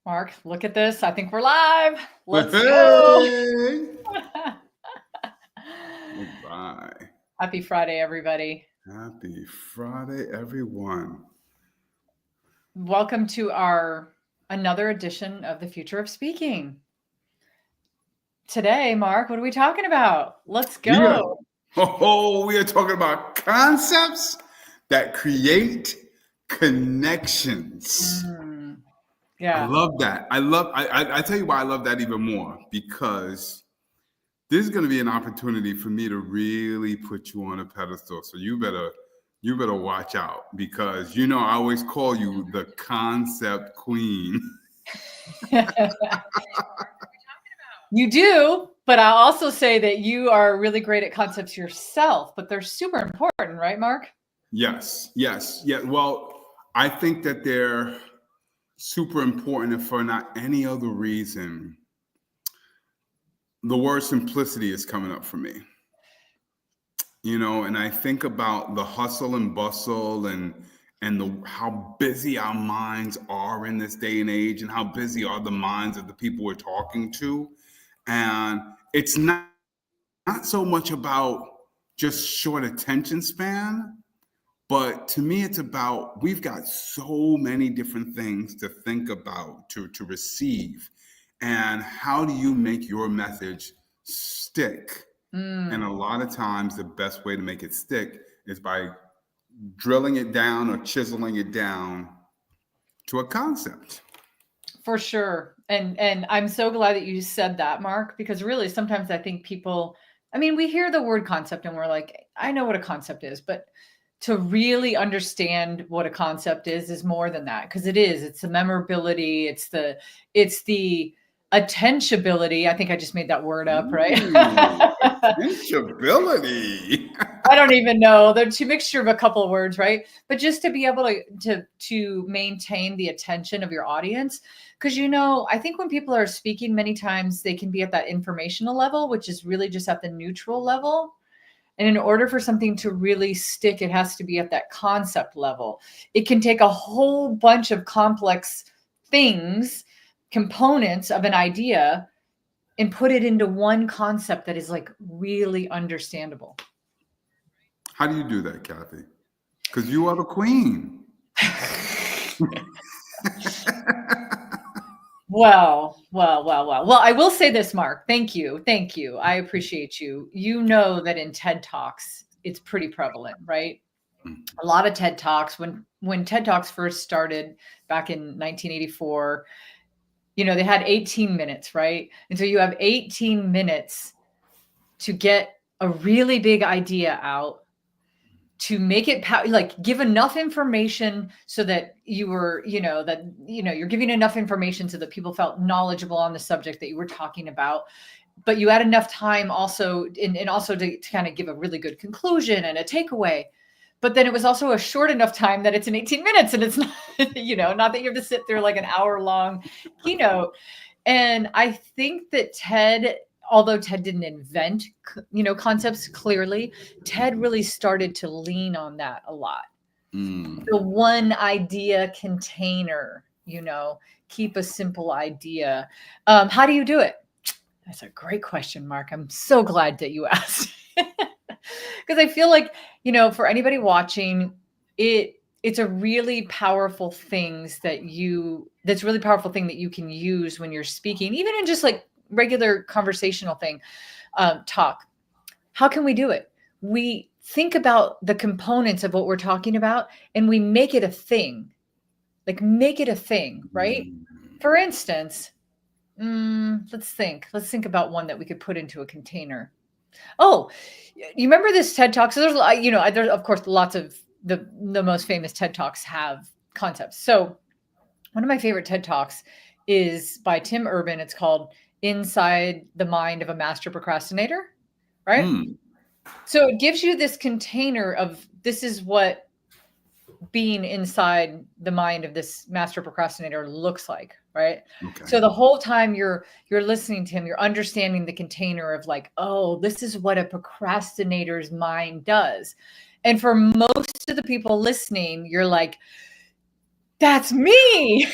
Mark, look at this. I think we're live. Let's go. Hey! Goodbye. Happy Friday, everybody. Happy Friday, everyone. Welcome to our another edition of the Future of Speaking. Today, Mark, what are we talking about? Let's go. We are talking about concepts that create connections. Yeah. I love that. I tell you why I love that even more, because this is going to be an opportunity for me to really put you on a pedestal. So you better watch out, because I always call you the concept queen. You do, but I'll also say that you are really great at concepts yourself, but they're super important, right, Mark? Yes. Well, I think that they're super important, and for not any other reason. The word simplicity is coming up for me. And I think about the hustle and bustle and how busy our minds are in this day and age, and how busy are the minds of the people we're talking to. And it's not so much about just short attention span, but to me, it's about, we've got so many different things to think about, to receive. And how do you make your message stick? And a lot of times the best way to make it stick is by drilling it down or chiseling it down to a concept. For sure. And I'm so glad that you said that, Mark, because really sometimes I think people, we hear the word concept and we're like, I know what a concept is, but to really understand what a concept is more than that. Because it's the memorability, it's the attentionability. I think I just made that word up, right? Attentionability. I don't even know. There's a mixture of a couple of words, right? But just to be able to maintain the attention of your audience. Because, I think when people are speaking, many times they can be at that informational level, which is really just at the neutral level. And in order for something to really stick, it has to be at that concept level. It can take a whole bunch of complex things, components of an idea, and put it into one concept that is like really understandable. How do you do that, Kathy? Because you are the queen. Well, I will say this, Mark. Thank you. I appreciate you. You know that in TED Talks, it's pretty prevalent, right? A lot of TED Talks, when TED Talks first started back in 1984, they had 18 minutes, right? And so you have 18 minutes to get a really big idea out, to make it give enough information so that you're giving enough information so that people felt knowledgeable on the subject that you were talking about, but you had enough time also and also to kind of give a really good conclusion and a takeaway. But then it was also a short enough time that it's in 18 minutes and it's not, not that you have to sit there like an hour long keynote. And I think that although TED didn't invent, concepts clearly, TED really started to lean on that a lot. The one idea container, keep a simple idea. How do you do it? That's a great question, Mark. I'm so glad that you asked. Because I feel like, for anybody watching, it's a really powerful thing that you can use when you're speaking, even in just like regular conversational thing, talk. How can we do it? We think about the components of what we're talking about and we make it a thing. Right? For instance, let's think about one that we could put into a container. Oh, you remember this TED Talk? So there's of course lots of the most famous TED Talks have concepts. So one of my favorite TED Talks is by Tim Urban. It's called Inside the Mind of a Master Procrastinator, right? So it gives you this container of, this is what being inside the mind of this master procrastinator looks like, right? Okay. So the whole time you're listening to him, you're understanding the container of like, oh, this is what a procrastinator's mind does. And for most of the people listening, you're like, that's me.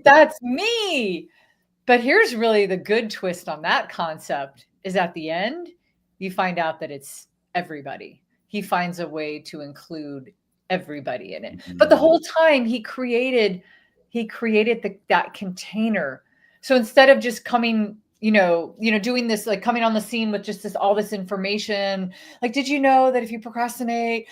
That's me. But here's really the good twist on that concept is at the end, you find out that it's everybody. He finds a way to include everybody in it. But the whole time he created that container. So instead of just coming, doing this, like coming on the scene with just all this information, like, did you know that if you procrastinate,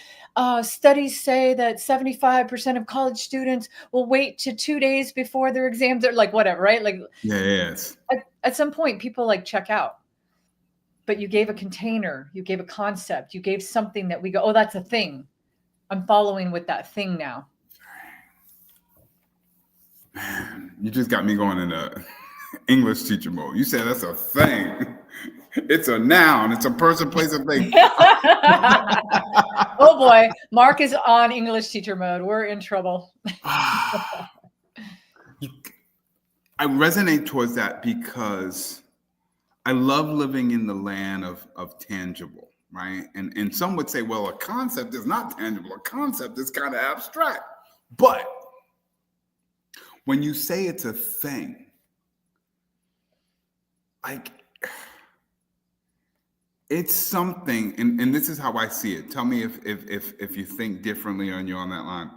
studies say that 75% of college students will wait to 2 days before their exams are like, whatever, right? Like Yes. at some point people like check out, but you gave a container, you gave a concept, you gave something that we go, oh, that's a thing. I'm following with that thing now. Man, you just got me going into English teacher mode. You said that's a thing. It's a noun. It's a person, place, a thing. Oh boy, Mark is on English teacher mode. We're in trouble. I resonate towards that because I love living in the land of tangible, right? And some would say, well, a concept is not tangible. A concept is kind of abstract. But when you say it's a thing, like it's something, and this is how I see it. Tell me if you think differently or you're on that line.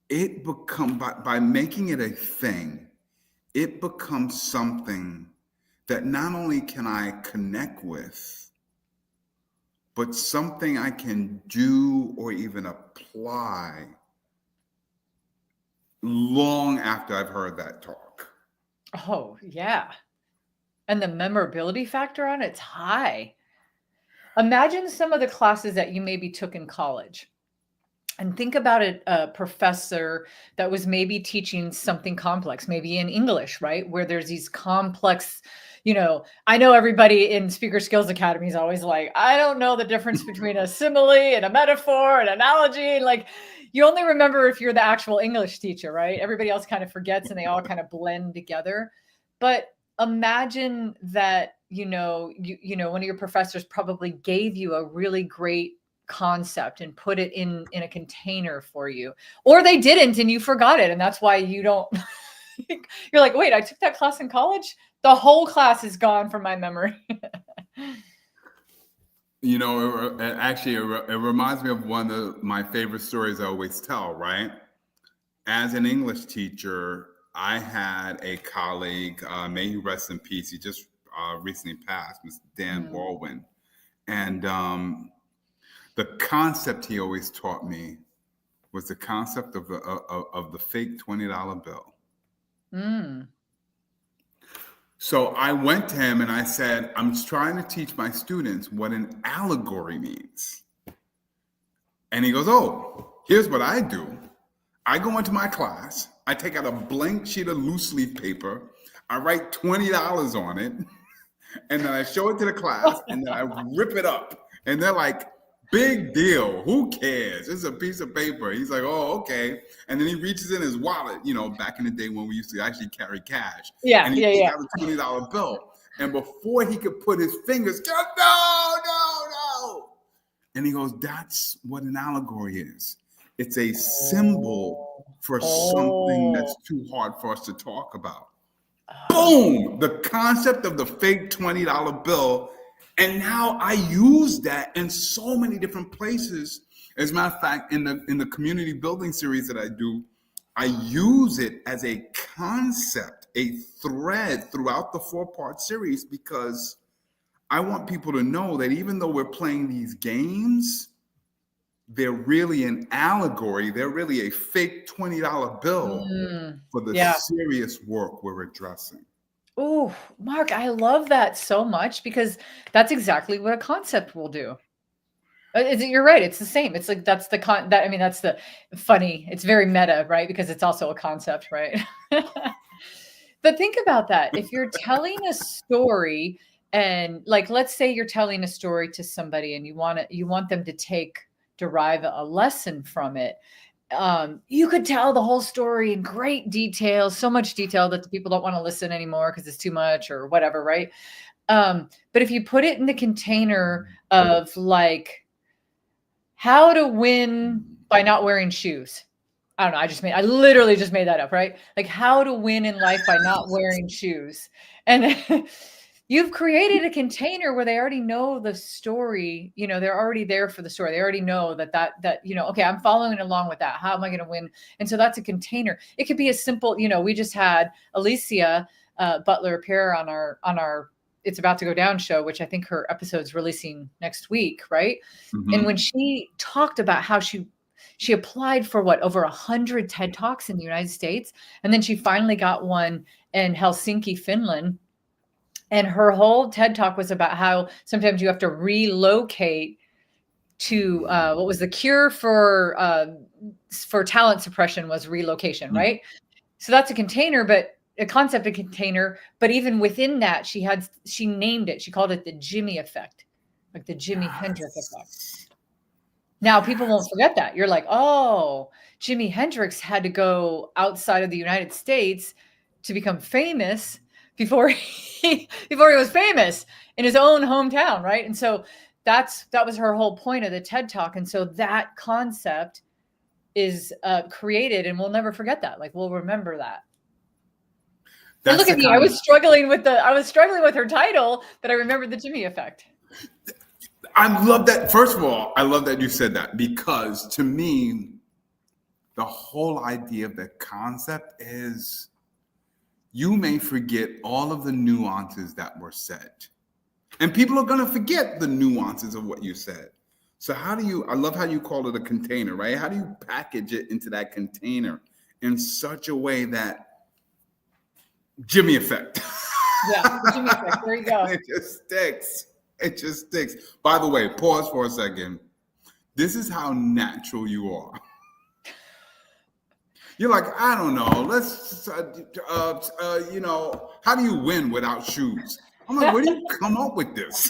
It become by making it a thing, it becomes something that not only can I connect with, but something I can do or even apply long after I've heard that talk. Oh, yeah. And the memorability factor on it's high. Imagine some of the classes that you maybe took in college. And think about a professor that was maybe teaching something complex, maybe in English, right? Where there's these complex, I know everybody in Speaker Skills Academy is always like, I don't know the difference between a simile and a metaphor and analogy. Like, you only remember if you're the actual English teacher, right? Everybody else kind of forgets and they all kind of blend together. But imagine that, one of your professors probably gave you a really great concept and put it in a container for you, or they didn't and you forgot it, and that's why you don't you're like, wait, I took that class in college, the whole class is gone from my memory. Actually, it reminds me of one of my favorite stories I always tell, right? As an English teacher, I had a colleague, may he rest in peace, he just recently passed, Mr. Dan Baldwin, and the concept he always taught me was the concept of the fake $20 bill. So I went to him and I said, I'm trying to teach my students what an allegory means. And he goes, oh, here's what I do. I go into my class, I take out a blank sheet of loose leaf paper, I write $20 on it, and then I show it to the class, and then I rip it up. And they're like, big deal. Who cares? It's a piece of paper. He's like, oh, okay. And then he reaches in his wallet, back in the day when we used to actually carry cash. Yeah, and he takes out a $20 bill. And before he could put his fingers, no. And he goes, that's what an allegory is. It's a symbol for something that's too hard for us to talk about. Boom! The concept of the fake $20 bill. And now I use that in so many different places. As a matter of fact, in the community building series that I do, I use it as a concept, a thread throughout the 4-part series, because I want people to know that even though we're playing these games, they're really an allegory. They're really a fake $20 bill for the serious work we're addressing. Oh, Mark, I love that so much, because that's exactly what a concept will do. You're right. It's the same. It's like, that's the funny, it's very meta, right? Because it's also a concept, right? But think about that. If you're telling a story, and like, let's say you're telling a story to somebody and you want them to derive a lesson from it. You could tell the whole story in great detail, so much detail that the people don't want to listen anymore because it's too much or whatever, right? But if you put it in the container of like how to win by not wearing shoes, I don't know. I literally just made that up, right? Like how to win in life by not wearing shoes. And you've created a container where they already know the story. You know, they're already there for the story. They already know that, you know, okay, I'm following along with that. How am I going to win? And so that's a container. It could be a simple, you know, we just had Alicia Butler appear on our It's About to Go Down show, which I think her episode's releasing next week, right? Mm-hmm. And when she talked about how she applied for over 100 TED Talks in the United States. And then she finally got one in Helsinki, Finland. And her whole TED Talk was about how sometimes you have to relocate to what was the cure for talent suppression was relocation, right? So that's a container, but a concept of container. But even within that, she named it. She called it the Jimmy effect, like the Jimi Hendrix effect. Now, people won't forget that. You're like, oh, Jimi Hendrix had to go outside of the United States to become famous before he was famous in his own hometown, right? And so that was her whole point of the TED Talk. And so that concept is created, and we'll never forget that. Like, we'll remember that. And look at me. I was struggling with her title, but I remembered the Jimmy effect. I love that. First of all, I love that you said that, because to me, the whole idea of the concept is you may forget all of the nuances that were said. And people are going to forget the nuances of what you said. So I love how you call it a container, right? How do you package it into that container in such a way that Jimmy effect? Yeah, Jimmy effect. There you go. It just sticks. It just sticks. By the way, pause for a second. This is how natural you are. You're like, I don't know. Let's, you know, how do you win without shoes? I'm like, where do you come up with this?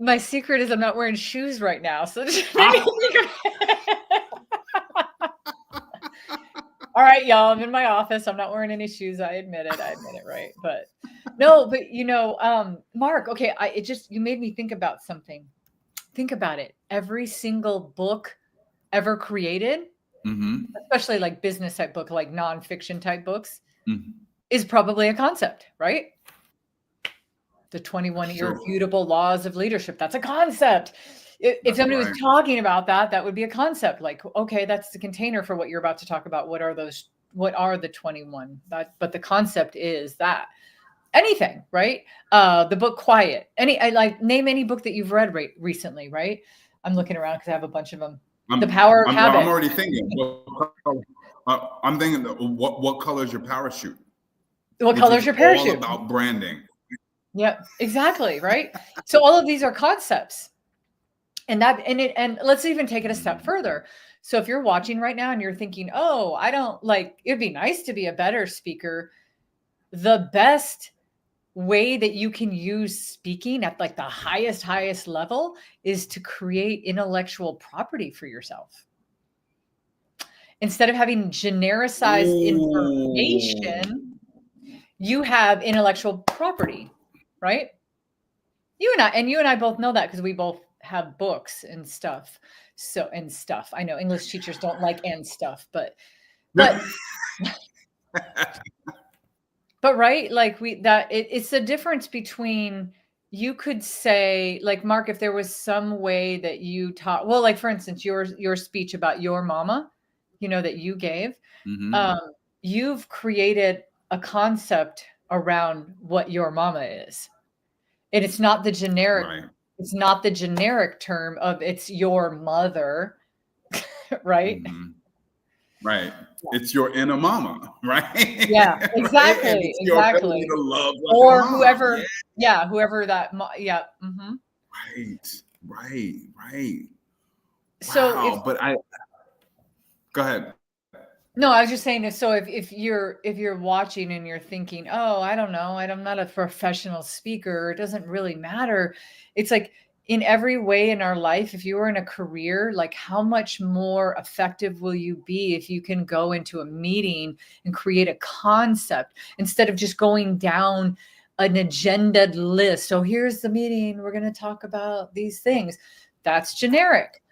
My secret is I'm not wearing shoes right now. So just made me think of it. All right, y'all, I'm in my office. I'm not wearing any shoes. I admit it, right? But no, but you know, Mark, okay, you made me think about something. Think about it. Every single book ever created, especially like business type book, like nonfiction type books, is probably a concept, right? The 21 irrefutable laws of leadership. That's a concept. If somebody was talking about that would be a concept. Like, okay, that's the container for what you're about to talk about. What are those? What are the 21? But the concept is that anything, right? The book Quiet. Name any book that you've read recently, right? I'm looking around because I have a bunch of them. The Power of Habit. I'm already thinking. I'm thinking, what color is your parachute? What color is your parachute? All about branding. Yep, exactly, right? So all of these are concepts. And let's even take it a step further. So if you're watching right now and you're thinking, oh, it'd be nice to be a better speaker. The best way that you can use speaking at like the highest level is to create intellectual property for yourself. Instead of having genericized information, you have intellectual property, right? You and I both know that because we both have books and stuff. I know English teachers don't like and stuff, but right, like it's the difference between, you could say, like, Mark, if there was some way that you taught, well, like for instance, your speech about your mama, you know, that you gave, you've created a concept around what your mama is. And it's not the generic, right. It's not the generic term of it's your mother, right? Right. Yeah. It's your inner mama, right? Yeah, exactly. Right? It's exactly. To love or whoever, whoever that, Right. So, go ahead. No, I was just saying, if you're watching and you're thinking, oh, I don't know, I'm not a professional speaker, it doesn't really matter. It's like, in every way in our life, if you were in a career, like, how much more effective will you be if you can go into a meeting and create a concept instead of just going down an agendaed list? So here's the meeting, we're going to talk about these things. That's generic.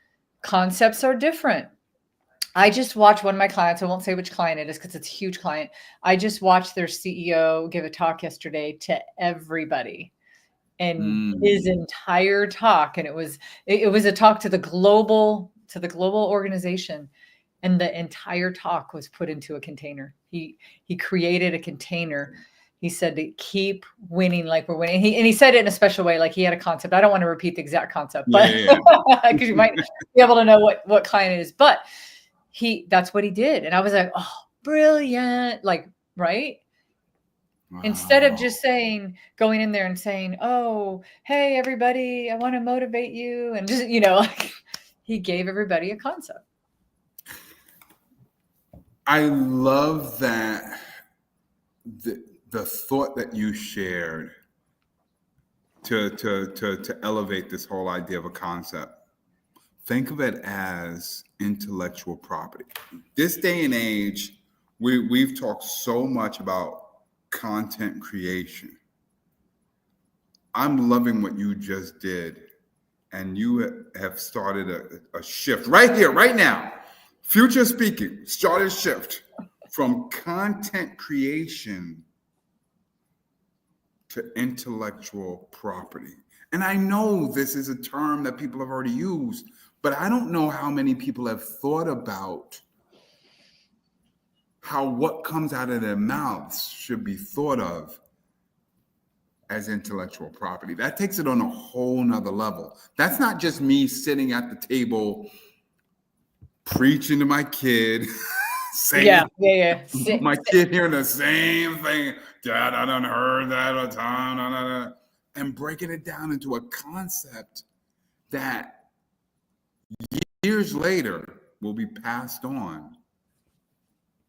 Concepts are different. I just watched one of my clients. I won't say which client it is because it's a huge client. I just watched their CEO give a talk yesterday to everybody, and his entire talk, and it was a talk to the global organization, and the entire talk was put into a container. He created a container. He said to keep winning like we're winning. He said it in a special way, like he had a concept. I don't want to repeat the exact concept, but because you might be able to know what client it is. But that's what he did. And I was like, oh, brilliant. Like, right? Wow. Instead of just going in there and saying, oh, hey, everybody, I want to motivate you. And just, like he gave everybody a concept. I love that the thought that you shared to elevate this whole idea of a concept. Think of it as intellectual property. This day and age, we've talked so much about content creation. I'm loving what you just did, and you have started a shift right here, right now. Future speaking, started a shift from content creation to intellectual property. And I know this is a term that people have already used, but I don't know how many people have thought about how what comes out of their mouths should be thought of as intellectual property. That takes it on a whole nother level. That's not just me sitting at the table preaching to my kid, saying, my kid hearing the same thing. Dad, I done heard that a time, and breaking it down into a concept that years later will be passed on.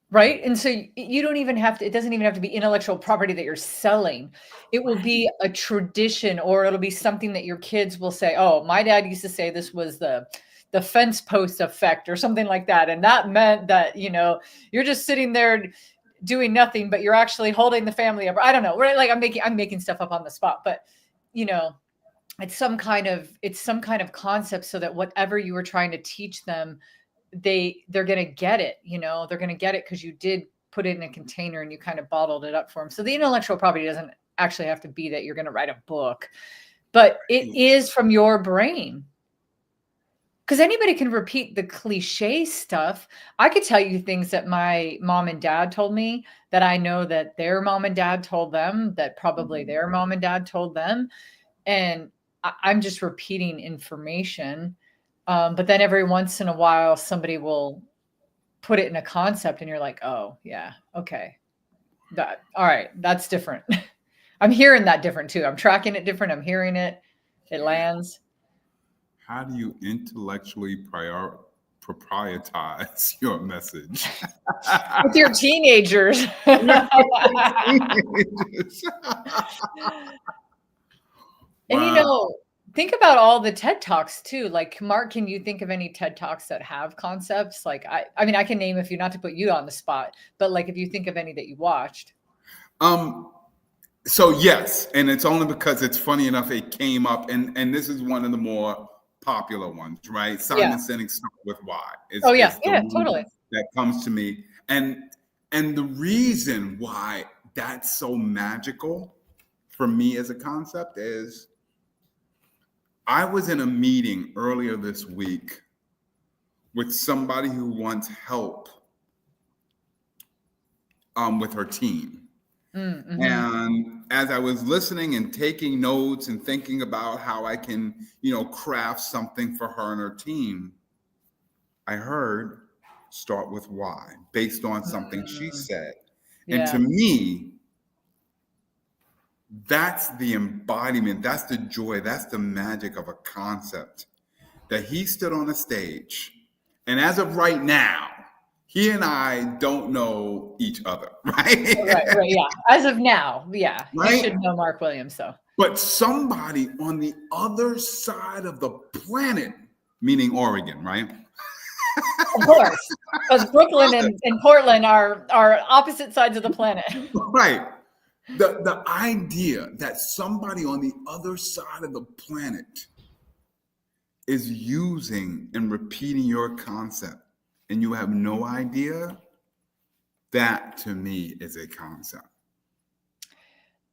Right. And so you don't even have to, it doesn't even have to be intellectual property that you're selling. It will be a tradition, or it'll be something that your kids will say, oh, my dad used to say this was the fence post effect or something like that. And that meant that, you're just sitting there doing nothing, but you're actually holding the family up. I don't know. Right. Like I'm making stuff up on the spot, but it's some kind of concept so that whatever you were trying to teach them, they're going to get it, they're going to get it because you did put it in a container and you kind of bottled it up for them. So the intellectual property doesn't actually have to be that you're going to write a book, but it is from your brain. Because anybody can repeat the cliche stuff. I could tell you things that my mom and dad told me that I know that their mom and dad told them, that probably their mom and dad told them. And I'm just repeating information. But then every once in a while, somebody will put it in a concept and you're like, oh, yeah, okay. All right, that's different. I'm hearing that different too. I'm tracking it different. I'm hearing it. It lands. How do you intellectually proprietize your message? With your teenagers. And think about all the TED Talks too. Like, Mark, can you think of any TED Talks that have concepts? Like, I mean, I can name a few, not to put you on the spot, but like if you think of any that you watched. So yes, and it's only because it's funny enough it came up, and this is one of the more popular ones, right? Simon Sinek, Start With Why. Totally. That comes to me, and the reason why that's so magical for me as a concept is I was in a meeting earlier this week with somebody who wants help with her team. Mm-hmm. And as I was listening and taking notes and thinking about how I can, craft something for her and her team, I heard start with why, based on something she said. Yeah. And to me, that's the embodiment, that's the joy, that's the magic of a concept that he stood on a stage. And as of right now, he and I don't know each other, right? Right, yeah. As of now, yeah. Right? You should know Mark Williams, so. But somebody on the other side of the planet, meaning Oregon, right? Of course, because Brooklyn and Portland are opposite sides of the planet. Right. The idea that somebody on the other side of the planet is using and repeating your concept and you have no idea, that to me is a concept.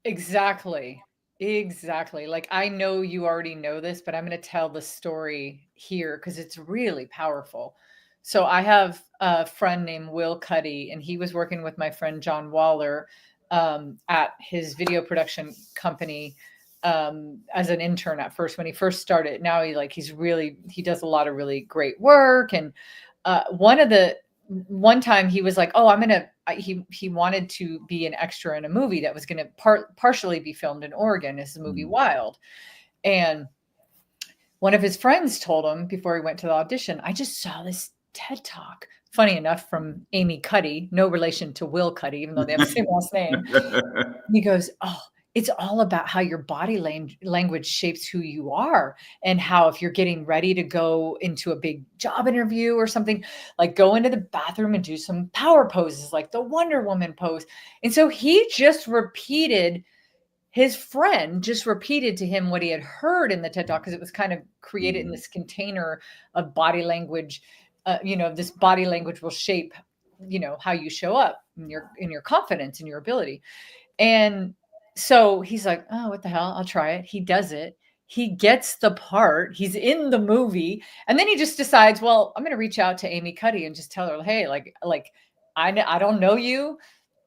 Exactly. Exactly. Like, I know you already know this, but I'm going to tell the story here because it's really powerful. So I have a friend named Will Cuddy, and he was working with my friend John Waller at his video production company as an intern at first when he first started. Now he does a lot of really great work. And one time he was like, oh, he wanted to be an extra in a movie that was going to partially be filmed in Oregon. It's the movie Wild. And one of his friends told him before he went to the audition, I just saw this TED Talk, funny enough, from Amy Cuddy, no relation to Will Cuddy, even though they have the same last name. He goes, oh, it's all about how your body language shapes who you are, and how if you're getting ready to go into a big job interview or something, like go into the bathroom and do some power poses like the Wonder Woman pose. And so his friend just repeated to him what he had heard in the TED Talk, because it was kind of created in this container of body language. This body language will shape, how you show up in your confidence and your ability. And so he's like, oh, what the hell? I'll try it. He does it. He gets the part. He's in the movie. And then he just decides, well, I'm going to reach out to Amy Cuddy and just tell her, hey, I don't know you.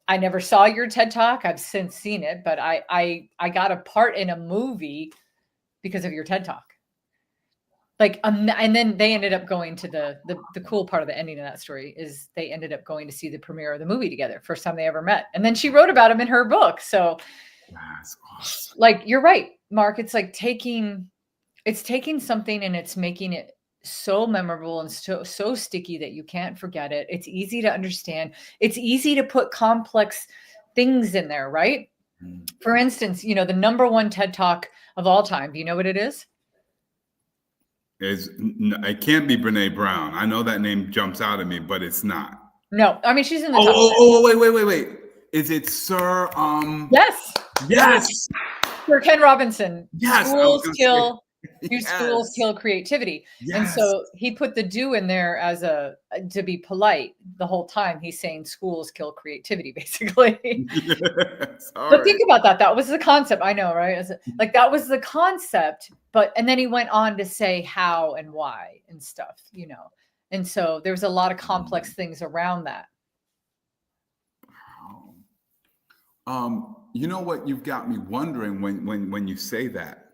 I never saw your TED Talk. I've since seen it, but I got a part in a movie because of your TED Talk. And then they ended up going to the cool part of the ending of that story is they ended up going to see the premiere of the movie together. First time they ever met. And then she wrote about him in her book. So that's awesome. Like, you're right, Mark. It's like taking something and it's making it so memorable and so sticky that you can't forget it. It's easy to understand. It's easy to put complex things in there, right? For instance, the number one TED Talk of all time. Do you know what it is? It can't be Brene Brown. I know that name jumps out at me, but it's not. No, I mean, she's in the top 10. Wait. Is it Sir? Yes. Sir Ken Robinson. Yes. Schools kill creativity. Yes. And so he put the do in there as to be polite the whole time. He's saying schools kill creativity, basically. But think about that. That was the concept. I know, right? That was the concept. And then he went on to say how and why and stuff, And so there's a lot of complex things around that. You know what? You've got me wondering when you say that.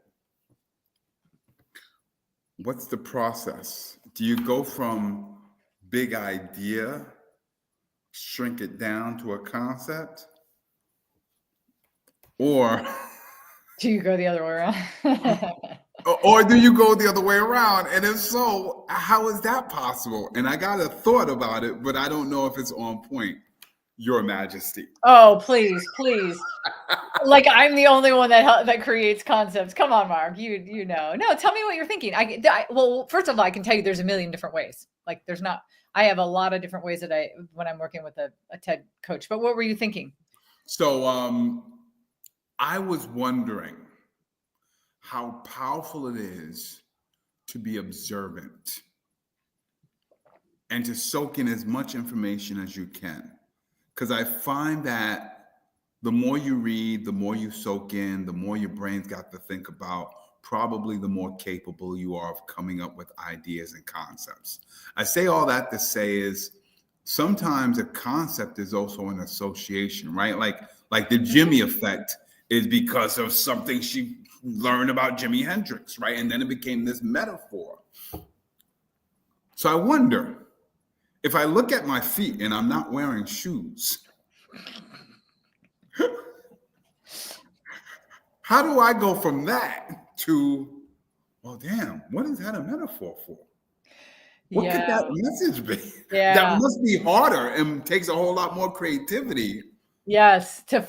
What's the process? Do you go from big idea, shrink it down to a concept? Or do you go the other way around? Or do you go the other way around? And if so, how is that possible? And I got a thought about it, but I don't know if it's on point. Your Majesty. Oh, please. Like, I'm the only one that creates concepts. Come on, Mark. You know. No, tell me what you're thinking. Well, first of all, I can tell you there's a million different ways. Like, I have a lot of different ways when I'm working with a TED coach. But what were you thinking? So I was wondering how powerful it is to be observant and to soak in as much information as you can. Because I find that the more you read, the more you soak in, the more your brain's got to think about, probably the more capable you are of coming up with ideas and concepts. I say all that to say is sometimes a concept is also an association, right? Like the Jimmy effect is because of something she learned about Jimi Hendrix, right? And then it became this metaphor. So I wonder, if I look at my feet and I'm not wearing shoes, how do I go from that to, well, damn, what is that a metaphor for? What could that message be? Yeah. That must be harder and takes a whole lot more creativity. Yes, to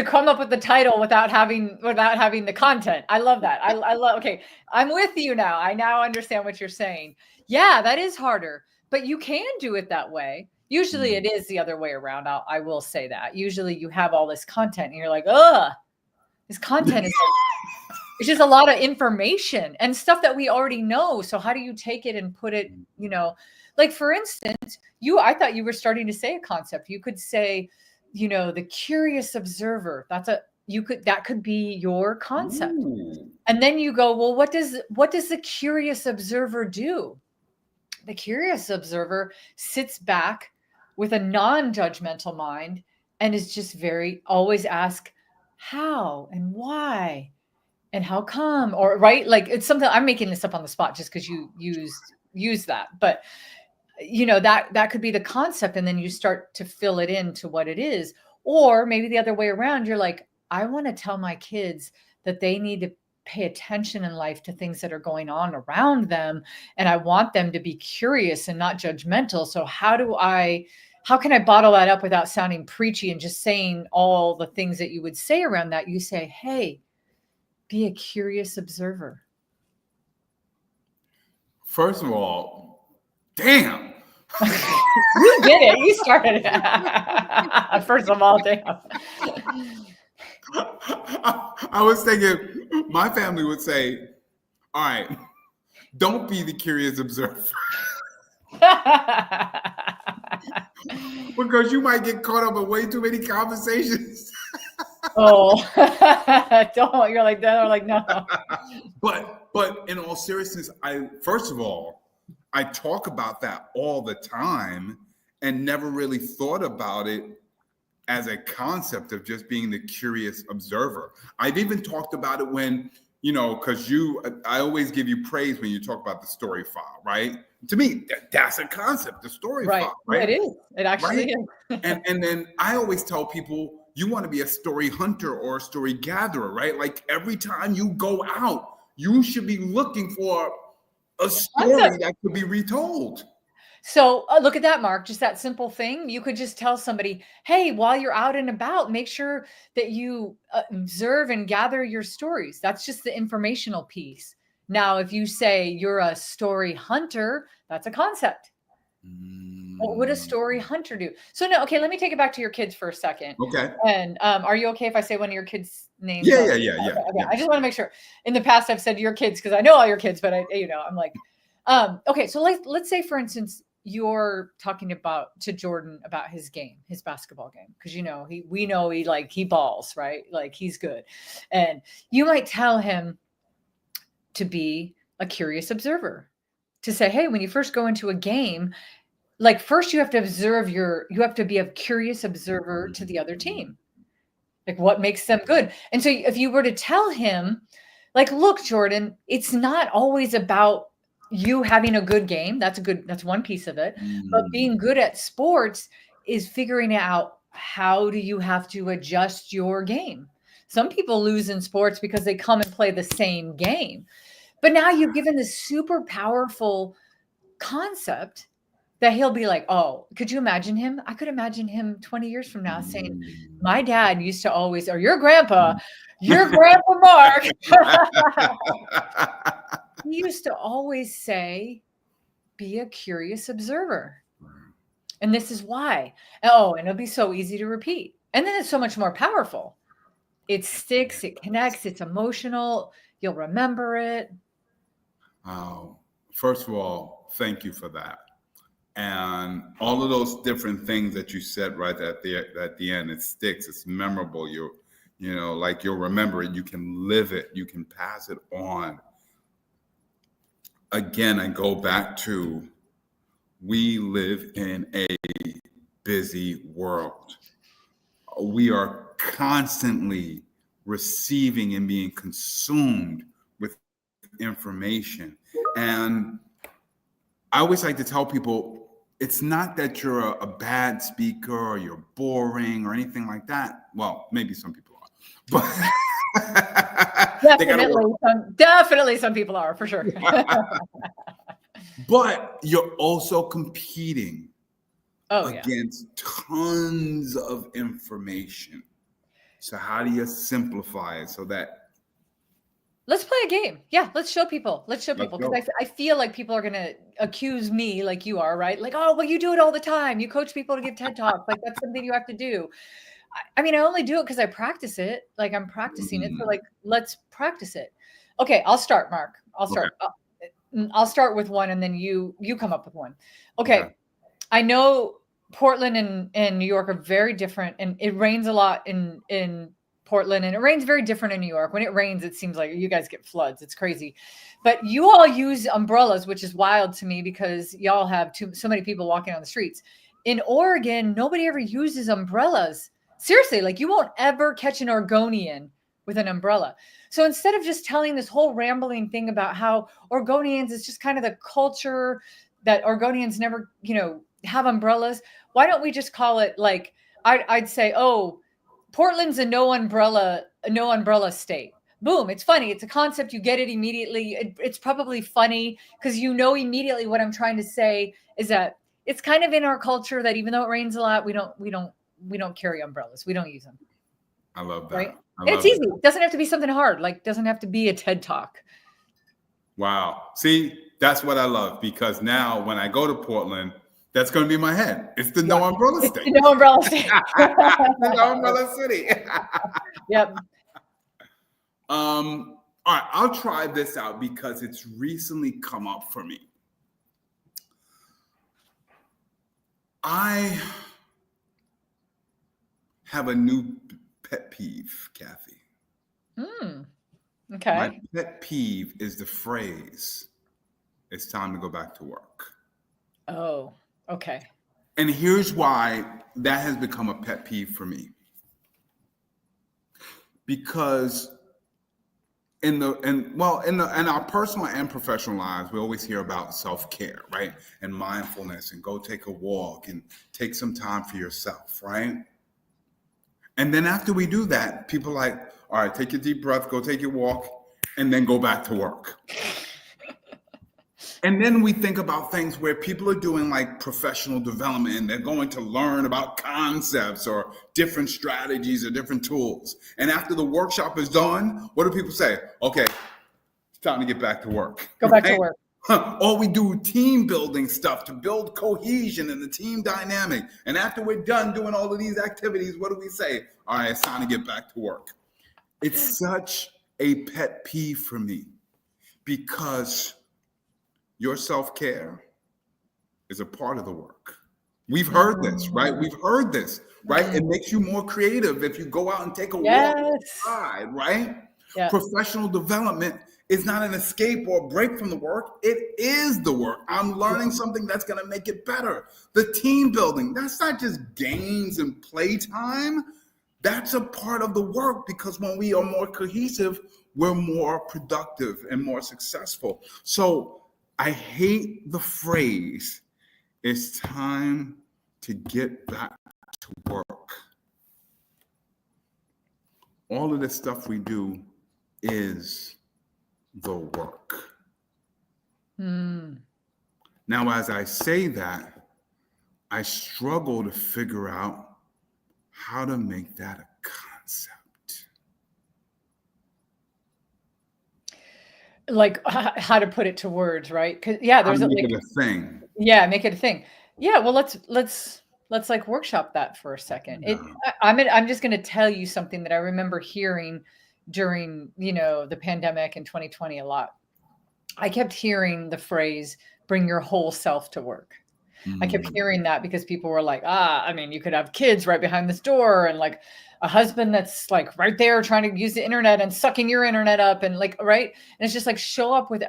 come up with the title without having the content. I love that. I love. Okay, I'm with you now. I now understand what you're saying. Yeah, that is harder. But you can do it that way. Usually it is the other way around. I will say that. Usually you have all this content and you're like, ugh, this content is It's just a lot of information and stuff that we already know. So how do you take it and put it, like for instance, I thought you were starting to say a concept. You could say, the curious observer. That could be your concept. Ooh. And then you go, well, what does the curious observer do? The curious observer sits back with a non-judgmental mind and is just always ask how and why and how come, or right, like it's something I'm making this up on the spot just because you use that, but that could be the concept, and then you start to fill it into what it is. Or maybe the other way around, you're like, I want to tell my kids that they need to pay attention in life to things that are going on around them, and I want them to be curious and not judgmental. So how can I bottle that up without sounding preachy and just saying all the things that you would say around that? You say, hey, be a curious observer. First of all, damn. You did it. You started it. First of all, damn. I was thinking my family would say, all right, don't be the curious observer. Because you might get caught up in way too many conversations. Oh, don't. You're like that. Or like, no. But in all seriousness, first of all, I talk about that all the time and never really thought about it as a concept of just being the curious observer. I've even talked about it when, because I always give you praise when you talk about the story file, right? To me, that's a concept, the story file, right? It is. It actually is. And then I always tell people, you want to be a story hunter or a story gatherer, right? Like every time you go out, you should be looking for a story that could be retold. So look at that, Mark, just that simple thing. You could just tell somebody, hey, while you're out and about, make sure that you observe and gather your stories. That's just the informational piece. Now, if you say you're a story hunter, that's a concept. What would a story hunter do? So no, okay, let me take it back to your kids for a second. Okay. And are you okay if I say one of your kids' names? Yeah. Okay. I just want to make sure. In the past, I've said your kids because I know all your kids, but I'm like, okay. So let's say, for instance, you're talking to Jordan about his game, his basketball game, because we know he balls, right? Like he's good, and you might tell him to be a curious observer, to say, hey, when you first go into a game, like first you have to be a curious observer to the other team. Like what makes them good. And so if you were to tell him, like, look, Jordan, it's not always about you having a good game. That's one piece of it. But being good at sports is figuring out how do you have to adjust your game. Some people lose in sports because they come and play the same game. But now you've given this super powerful concept that he'll be like, oh, could you imagine him? I could imagine him 20 years from now saying, my dad used to always, or your grandpa Mark, he used to always say, be a curious observer. And this is why. Oh, and it'll be so easy to repeat. And then it's so much more powerful. It sticks, it connects, it's emotional. You'll remember it. First of all, thank you for that. And all of those different things that you said right at the end, it sticks, it's memorable. Like you'll remember it, you can live it, you can pass it on. Again, I go back to, we live in a busy world. We are constantly receiving and being consumed with information. And I always like to tell people, it's not that you're a bad speaker or you're boring or anything like that. Well, maybe some people are, but definitely some people are, for sure. But you're also competing against tons of information. So how do you simplify it so that? Let's play a game. Yeah, let's show people. Because I feel like people are going to accuse me like you are, right? Like, oh, well, you do it all the time. You coach people to give TED Talks. Like, that's something you have to do. I mean, I only do it because I practice it. Like I'm practicing it. So like, let's practice it. Okay, I'll start, Mark. I'll Okay. start. I'll start with one, and then you come up with one. Okay. Okay. I know Portland and New York are very different, and it rains a lot in Portland, and it rains very different in New York. When it rains, it seems like you guys get floods. It's crazy. But you all use umbrellas, which is wild to me because y'all have so many people walking on the streets. In Oregon, nobody ever uses umbrellas. Seriously, like you won't ever catch an Oregonian with an umbrella. So instead of just telling this whole rambling thing about how Oregonians is just kind of the culture that Oregonians never, have umbrellas, why don't we just call it like I'd say, oh, Portland's a no umbrella state. Boom, it's funny. It's a concept. You get it immediately. It's probably funny because immediately what I'm trying to say is that it's kind of in our culture that even though it rains a lot, we don't carry umbrellas. We don't use them. I love that. Right? It's easy. It doesn't have to be something hard. Like doesn't have to be a TED Talk. Wow. See, that's what I love because now when I go to Portland, that's going to be my head. It's the no umbrella state. It's the no umbrella state. The no umbrella city. Yep. All right, I'll try this out because it's recently come up for me. I have a new pet peeve, Kathy. Okay. My pet peeve is the phrase, "It's time to go back to work." Oh, okay. And here's why that has become a pet peeve for me. Because in our personal and professional lives, we always hear about self-care, right? And mindfulness and go take a walk and take some time for yourself, right? And then after we do that, people are like, all right, take your deep breath, go take your walk, and then go back to work. And then we think about things where people are doing like professional development and they're going to learn about concepts or different strategies or different tools. And after the workshop is done, what do people say? Okay, it's time to get back to work. Go back to work. Or we do team building stuff to build cohesion in the team dynamic. And after we're done doing all of these activities, what do we say? All right, it's time to get back to work. It's such a pet peeve for me because your self-care is a part of the work. We've heard this, right? We've heard this, right? It makes you more creative if you go out and take a walk outside, right? Yeah. Professional development is not an escape or a break from the work. It is the work. I'm learning something that's going to make it better. The team building, that's not just games and playtime. That's a part of the work because when we are more cohesive, we're more productive and more successful. So I hate the phrase, "It's time to get back to work." All of the stuff we do is the work. Now, as I say that, I struggle to figure out how to make that a concept. Like how to put it to words, right? Because there's make it a thing. Yeah, make it a thing. Yeah, well, let's like workshop that for a second. I'm just going to tell you something that I remember hearing during the pandemic in 2020 a lot. I kept hearing the phrase "bring your whole self to work." I kept hearing that because people were like, you could have kids right behind this door and like a husband that's like right there trying to use the internet and sucking your internet up and like, right. And it's just like, show up with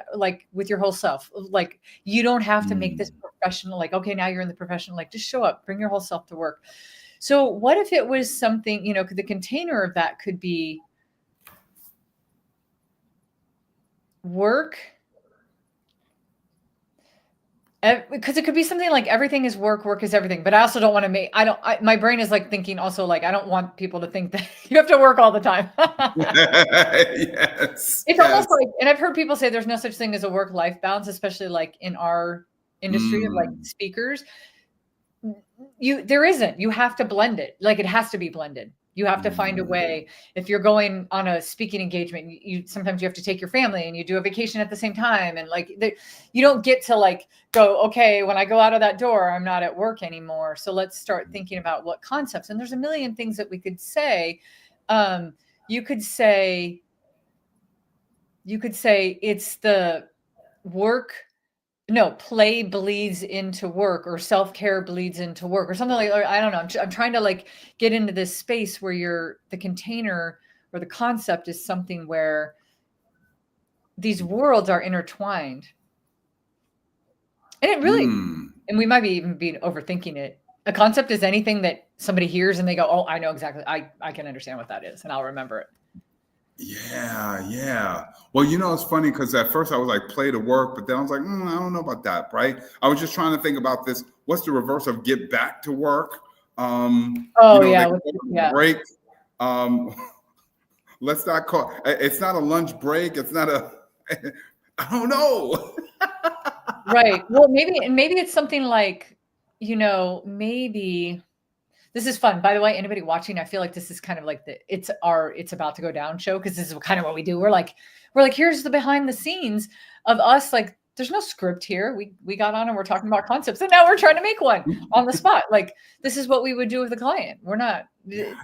your whole self. Like, you don't have to make this professional, like, okay, now you're in the professional, like just show up, bring your whole self to work. So what if it was something, the container of that could be work. Because it could be something like everything is work, work is everything. But I also don't want to my brain is like thinking also like, I don't want people to think that you have to work all the time. Yes. It's almost like, and I've heard people say there's no such thing as a work-life balance, especially like in our industry of like speakers. There isn't. You have to blend it. Like it has to be blended. You have to find a way. If you're going on a speaking engagement, you sometimes you have to take your family and you do a vacation at the same time. And like you don't get to like go, okay, when I go out of that door, I'm not at work anymore. So let's start thinking about what concepts. And there's a million things that we could say. You could say it's the work. No, play bleeds into work, or self-care bleeds into work, or something like, or I don't know. I'm trying to like get into this space where the container or the concept is something where these worlds are intertwined. And it really, and we might be even be overthinking it. A concept is anything that somebody hears and they go, oh, I know exactly. I can understand what that is, and I'll remember it. Yeah. Well, it's funny because at first I was like, play to work, but then I was like, I don't know about that, right? I was just trying to think about this. What's the reverse of get back to work? Break. Let's not call it's not a lunch break. It's not I don't know. Right. Well, maybe it's something like, maybe. This is fun. By the way, anybody watching, I feel like this is kind of like it's about to go down show, because this is kind of what we do. We're like, here's the behind the scenes of us. Like, there's no script here. We got on and we're talking about concepts, and now we're trying to make one on the spot. Like, this is what we would do with a client. We're not. Yes.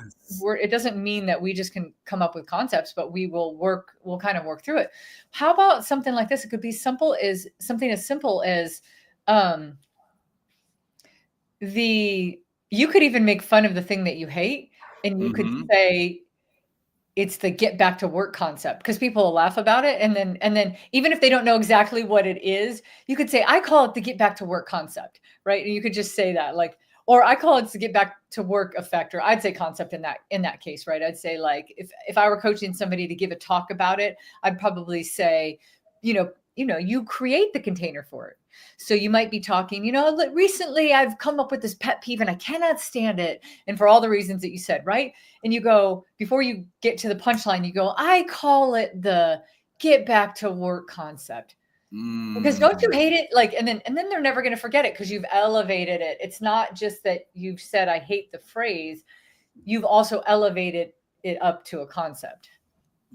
It doesn't mean that we just can come up with concepts, but we'll kind of work through it. How about something like this? It could be something as simple as you could even make fun of the thing that you hate, and you could say it's the get back to work concept, because people will laugh about it. And then even if they don't know exactly what it is, you could say, I call it the get back to work concept, right? And you could just say that, like, or I call it the get back to work effect, or I'd say concept in that case, right? I'd say, like, if I were coaching somebody to give a talk about it, I'd probably say, you create the container for it. So you might be talking, recently I've come up with this pet peeve and I cannot stand it. And for all the reasons that you said, right? And you go, before you get to the punchline, you go, I call it the get back to work concept. Because don't you hate it? Like, and then they're never going to forget it, because you've elevated it. It's not just that you've said, I hate the phrase. You've also elevated it up to a concept.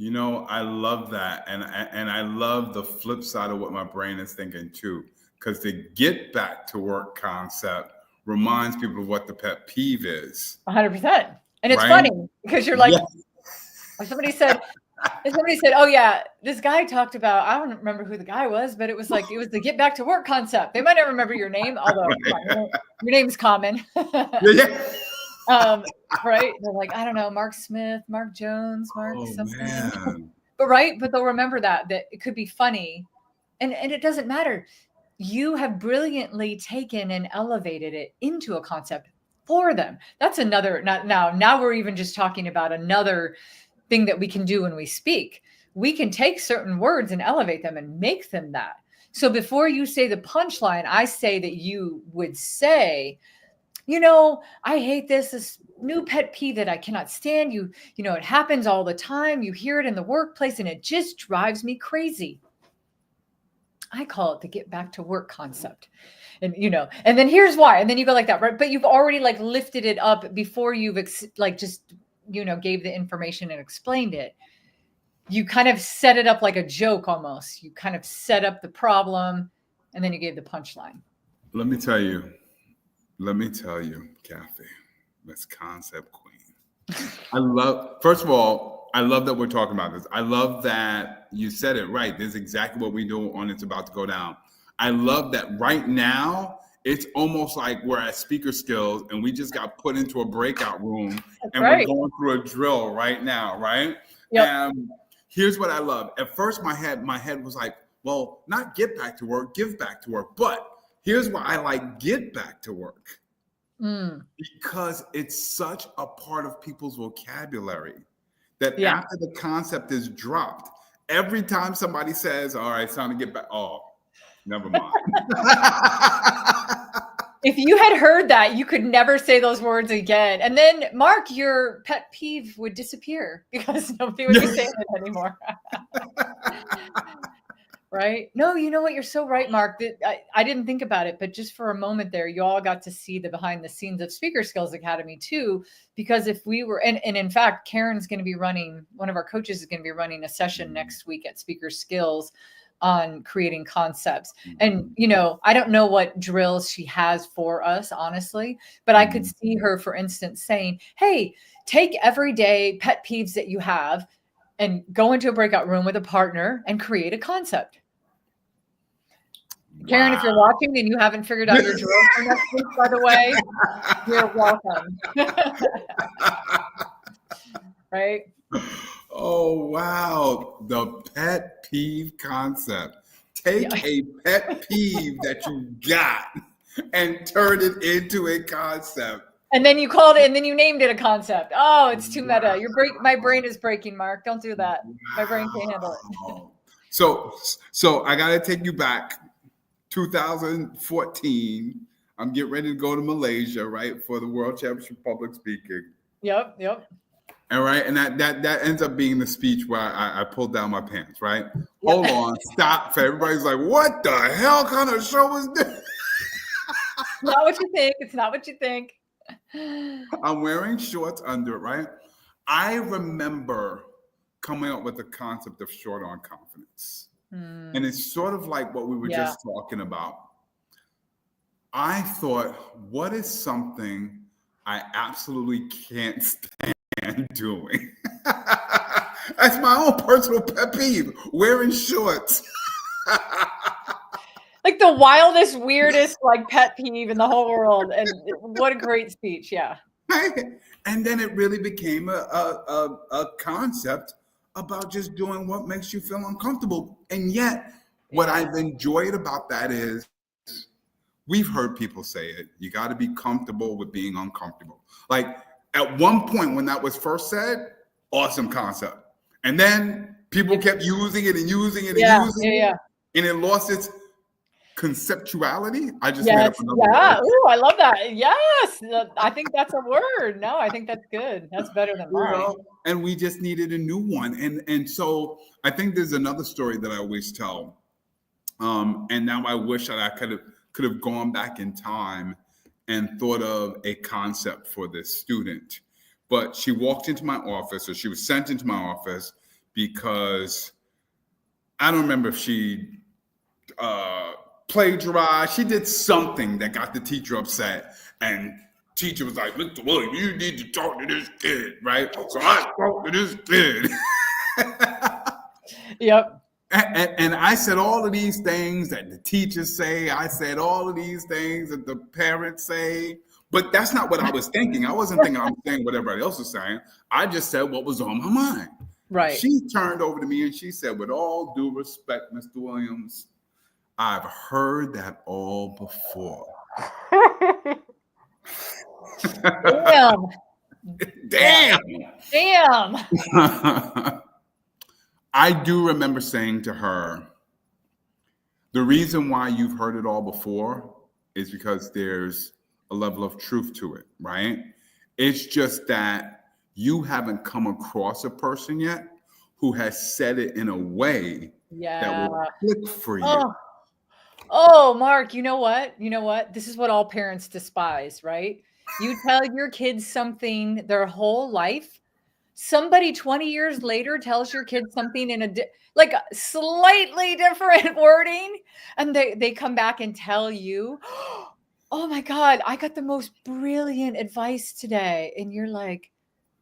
I love that. And I love the flip side of what my brain is thinking too, because the get back to work concept reminds people of what the pet peeve is. 100%. And it's funny because you're like, somebody said, oh yeah, this guy talked about, I don't remember who the guy was, but it was the get back to work concept. They might not remember your name, although your name's common. Right. They're like, I don't know, Mark Smith, Mark Jones, Mark something. Man. But they'll remember that it could be funny. And it doesn't matter. You have brilliantly taken and elevated it into a concept for them. That's another, now we're even just talking about another thing that we can do when we speak. We can take certain words and elevate them and make them that. So before you say the punchline, I say that you would say, I hate this new pet peeve that I cannot stand. It happens all the time. You hear it in the workplace and it just drives me crazy. I call it the get back to work concept. And, and then here's why. And then you go like that, right? But you've already like lifted it up before you've gave the information and explained it. You kind of set it up like a joke almost. You kind of set up the problem and then you gave the punchline. Let me tell you, Kathy, Miss Concept Queen. First of all, I love that we're talking about this. I love that you said it right. This is exactly what we do on It's About to Go Down. I love that right now, it's almost like we're at speaker skills and we just got put into a breakout room. That's and right. We're going through a drill right now, right? Yep. And here's what I love. At first, my head was like, well, not get back to work, give back to work. But here's why I like get back to work. Because it's such a part of people's vocabulary that after the concept is dropped, every time somebody says, all right, it's time to get back. Oh, never mind. If you had heard that, you could never say those words again. And then, Mark, your pet peeve would disappear because nobody would be saying it anymore. Right? No, you know what? You're so right, Mark. That I didn't think about it, but just for a moment there, you all got to see the behind the scenes of Speaker Skills Academy too. Because if we were, and in fact, Karen's going to be running, one of our coaches is going to be running a session next week at Speaker Skills on creating concepts. And, you know, I don't know what drills she has for us, honestly, but I could see her, for instance, saying, hey, take everyday pet peeves that you have and go into a breakout room with a partner and create a concept. Wow. Karen, if you're watching and you haven't figured out your drill for next week, by the way, you're welcome. Right? Oh, wow. The pet peeve concept. Take a pet peeve that you got and turn it into a concept. And then you called it, and then you named it a concept. Oh, it's too meta. My brain is breaking, Mark. Don't do that. My brain can't handle it. So I got to take you back. 2014, I'm getting ready to go to Malaysia, right, for the World Championship Public Speaking. Yep. All right, and that ends up being the speech where I pulled down my pants, right? Yep. Hold on, stop. So everybody's like, what the hell kind of show is this? Not what you think. It's not what you think. I'm wearing shorts under it, right? I remember coming up with the concept of short on confidence. And it's sort of like what we were just talking about. I thought, what is something I absolutely can't stand doing? That's my own personal pet peeve, wearing shorts. Like the wildest, weirdest, like pet peeve in the whole world. And what a great speech. Yeah. And then it really became a concept about just doing what makes you feel uncomfortable. And yet, what I've enjoyed about that is we've heard people say it. You got to be comfortable with being uncomfortable. Like at one point when that was first said, awesome concept. And then people kept using it and using it and using it. And it lost its conceptuality. I just made up another word. Ooh, I love that. Yes. I think that's a word. No, I think that's good. That's better than mine. And we just needed a new one. And so I think there's another story that I always tell. And now I wish that I could have gone back in time and thought of a concept for this student. But she walked into my office, or she was sent into my office because I don't remember if she plagiarized. She did something that got the teacher upset, and teacher was like, Mr. Williams, you need to talk to this kid, right? So I spoke to this kid. Yep. And I said all of these things that the teachers say. I said all of these things that the parents say. But that's not what I was thinking. I wasn't thinking I was saying what everybody else was saying. I just said what was on my mind. Right. She turned over to me and she said, with all due respect, Mr. Williams, I've heard that all before. Damn. I do remember saying to her, the reason why you've heard it all before is because there's a level of truth to it, right? It's just that you haven't come across a person yet who has said it in a way that will click for you. Oh, Mark, you know what? This is what all parents despise, right? You tell your kids something their whole life. Somebody 20 years later tells your kid something in a slightly different wording, and they come back and tell you, oh my God, I got the most brilliant advice today. And you're like,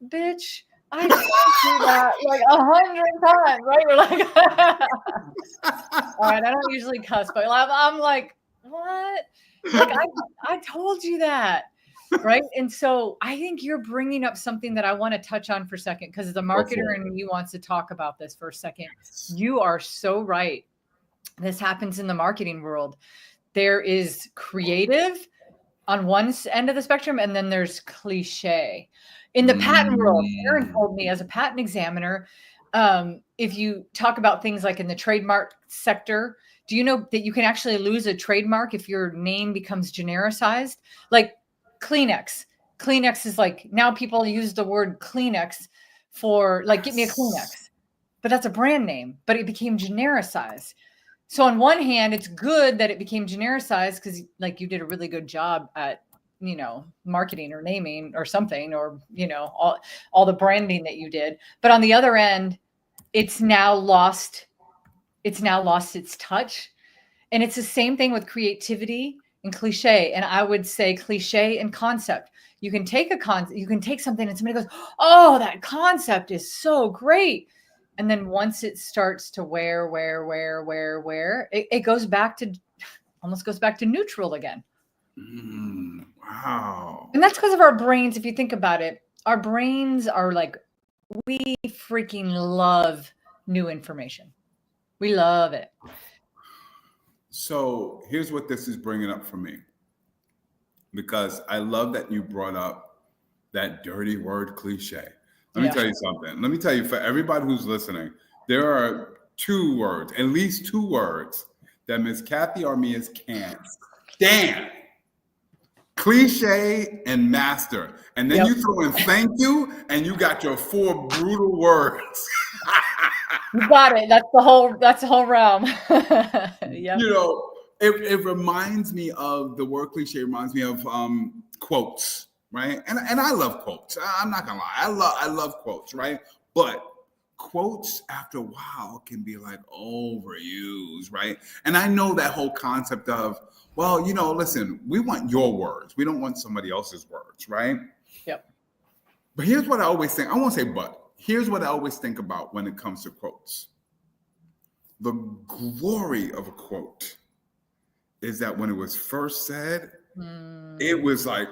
bitch, I told you that like 100 times, right? You're like, all right, I don't usually cuss, but I'm like, what? Like, I told you that. Right. And so I think you're bringing up something that I want to touch on for a second, because as a marketer and me wants to talk about this for a second. You are so right. This happens in the marketing world. There is creative on one end of the spectrum, and then there's cliche. In the patent world, Aaron told me as a patent examiner, if you talk about things like in the trademark sector, do you know that you can actually lose a trademark if your name becomes genericized? Like Kleenex. Kleenex is like, now people use the word Kleenex for like, get me a Kleenex, but that's a brand name, but it became genericized. So on one hand, it's good that it became genericized because like you did a really good job at, marketing or naming or something, or, all the branding that you did. But on the other end, it's now lost its touch. And it's the same thing with creativity and cliche. And I would say cliche and concept. You can take you can take something and somebody goes, oh, that concept is so great. And then once it starts to wear, it goes back to, almost goes back to neutral again. Wow. And that's because of our brains. If you think about it, our brains are like, we freaking love new information. We love it. So here's what this is bringing up for me, because I love that you brought up that dirty word cliche. Let me tell you something. Let me tell you, for everybody who's listening, there are at least two words that Miss Kathy Armias can't stand. Cliche and master. And then you throw in thank you, and you got your 4 brutal words. You got it. That's the whole realm. Yeah. It reminds me of, the word cliche reminds me of quotes, right? And I love quotes. I'm not gonna lie. I love quotes, right? But quotes after a while can be like overused, right? And I know that whole concept of, well, listen, we want your words. We don't want somebody else's words, right? Yep. But here's what I always think. I won't say but. Here's what I always think about when it comes to quotes. The glory of a quote is that when it was first said, it was like,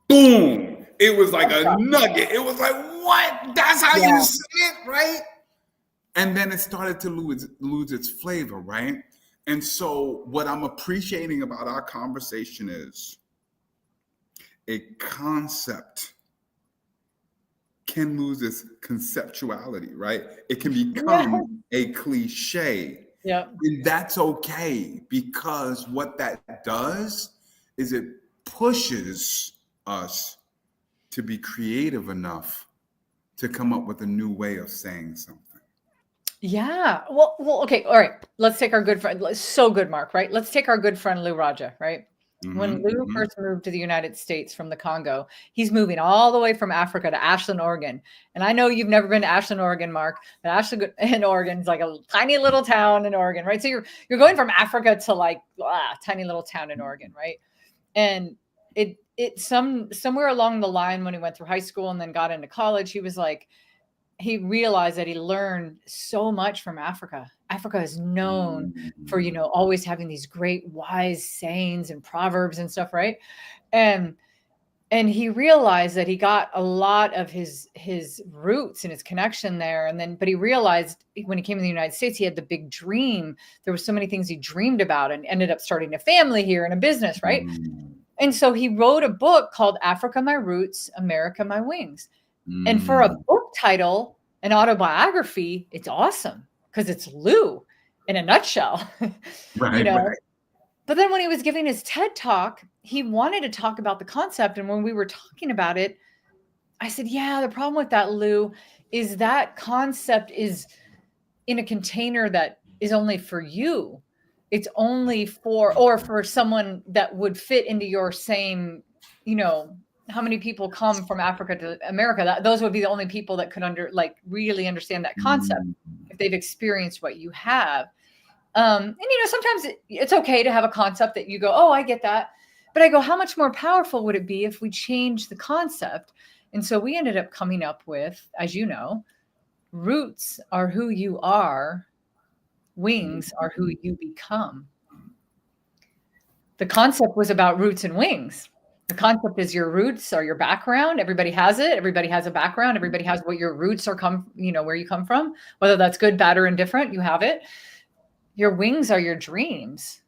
boom. It was like a nugget. It was like, what? That's how you say it, right? And then it started to lose its flavor, right? And so what I'm appreciating about our conversation is a concept can lose its conceptuality, right? It can become a cliche. Yeah. And that's okay, because what that does is it pushes us to be creative enough to come up with a new way of saying something. Yeah. Well, okay. All right. Let's take our good friend. So good, Mark, right? Let's take our good friend Lou Raja, right? When Lou first moved to the United States from the Congo, he's moving all the way from Africa to Ashland, Oregon. And I know you've never been to Ashland, Oregon, Mark, but Ashland in Oregon is like a tiny little town in Oregon, right? So you're going from Africa to like tiny little town in Oregon, right? And somewhere along the line when he went through high school and then got into college, he was like, he realized that he learned so much from Africa. Africa is known for, always having these great wise sayings and proverbs and stuff, right? And he realized that he got a lot of his roots and his connection there. But he realized when he came to the United States, he had the big dream. There were so many things he dreamed about and ended up starting a family here and a business, right? And so he wrote a book called Africa, My Roots, America, My Wings. And for a book title, an autobiography, it's awesome because it's Lou in a nutshell, Right. But then when he was giving his TED talk, he wanted to talk about the concept. And when we were talking about it, I said, yeah, the problem with that, Lou, is that concept is in a container that is only for you. It's only for someone that would fit into your same, how many people come from Africa to America? Those would be the only people that could really understand that concept if they've experienced what you have. And sometimes it's okay to have a concept that you go, oh, I get that. But I go, how much more powerful would it be if we changed the concept? And so we ended up coming up with, as you know, roots are who you are. Wings are who you become. The concept was about roots and wings. The concept is your roots are your background. Everybody has it. Everybody has a background. Everybody has what your roots are where you come from, whether that's good, bad, or indifferent, you have it. Your wings are your dreams,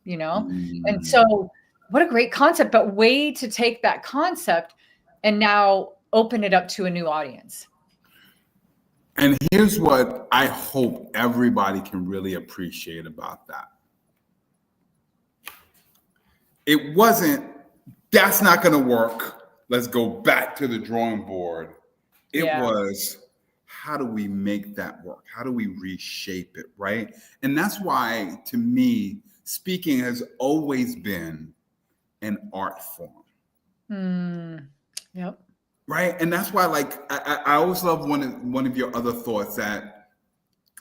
And so what a great concept, but way to take that concept and now open it up to a new audience. And here's what I hope everybody can really appreciate about that. It wasn't, that's not going to work. Let's go back to the drawing board. It was, how do we make that work? How do we reshape it, right? And that's why, to me, speaking has always been an art form. Yep. Right. And that's why, like, I always love one of your other thoughts that,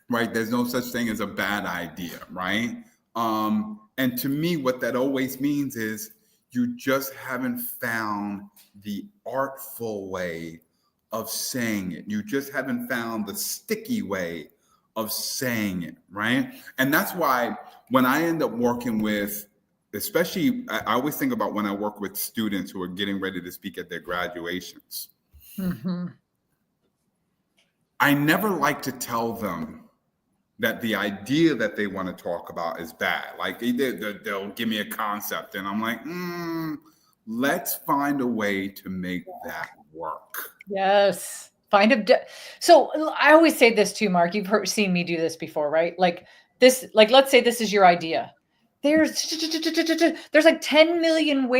right, there's no such thing as a bad idea, right? And to me, what that always means is you just haven't found the artful way of saying it. You just haven't found the sticky way of saying it, right? And that's why when I end up working with, especially, I always think about when I work with students who are getting ready to speak at their graduations. Mm-hmm. I never like to tell them that the idea that they want to talk about is bad. Like they'll give me a concept and I'm like, let's find a way to make that work. Yes. So I always say this too, Mark. You've seen me do this before, right? Like this, like, let's say this is your idea. There's like 10 million